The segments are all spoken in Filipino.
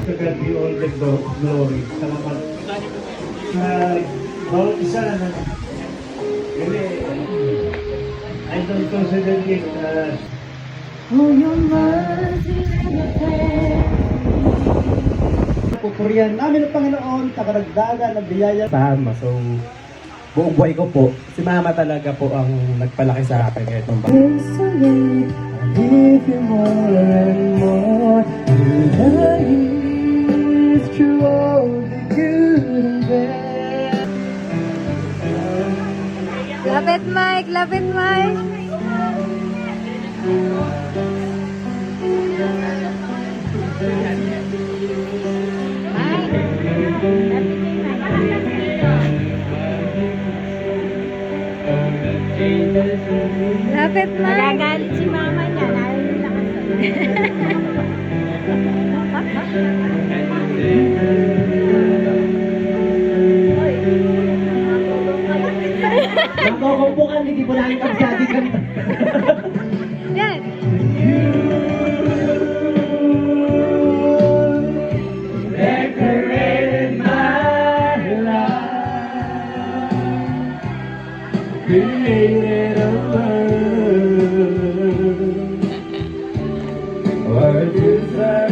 To God be all the glory. Salamat. Bawat isa na really, I don't consider it Oh, your mercy never fails. Pupurihan namin ng Panginoon, takaragdagan ng biyaya. Tama, so buong buhay ko po, si Mama talaga po ang nagpalaki sa akin kahit nung bata. So yeah, I give you more and more. Through the years, through all the good and bad. Lapit Mike, lapit Mike. Lapit Mike. Nagagalit si mama niya, lalo nila Nagkukumpukan, hindi po namin kapsadi ka. Yan. Decorated my life, created a world, where desire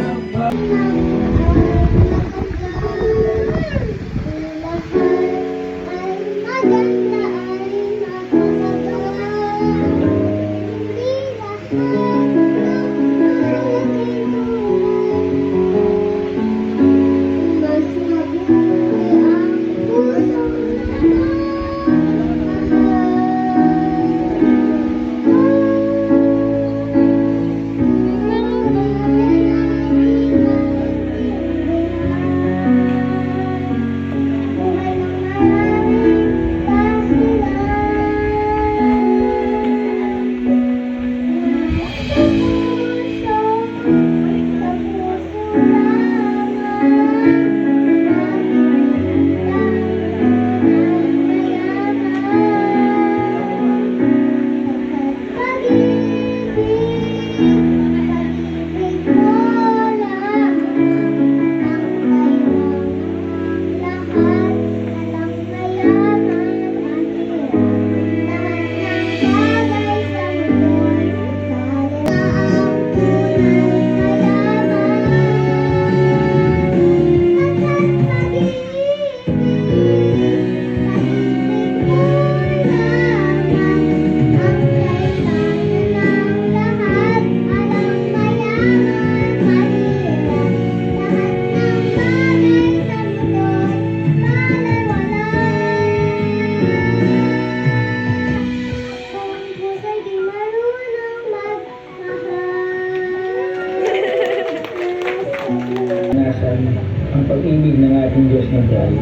ang pag-ibig ng ating Diyos na buhay.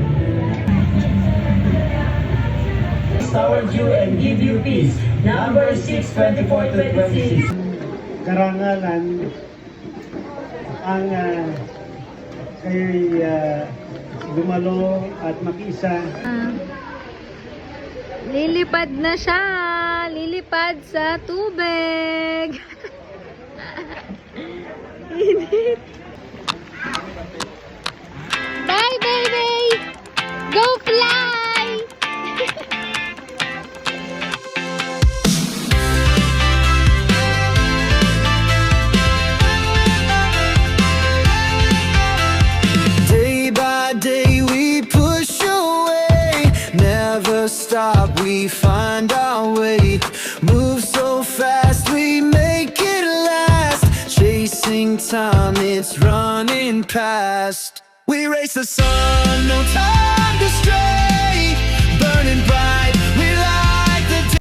Restore you and give you peace. Number 6, 24-26. karangalan ang kayo'y dumalo at makiisa. Lilipad na siya. Lilipad sa tubig. Init. Bye, baby! Go fly! Day by day we push away, never stop, we find our way. Move so fast, we make it last. Chasing time, it's running past. We race the sun, no time to stray. Burning bright.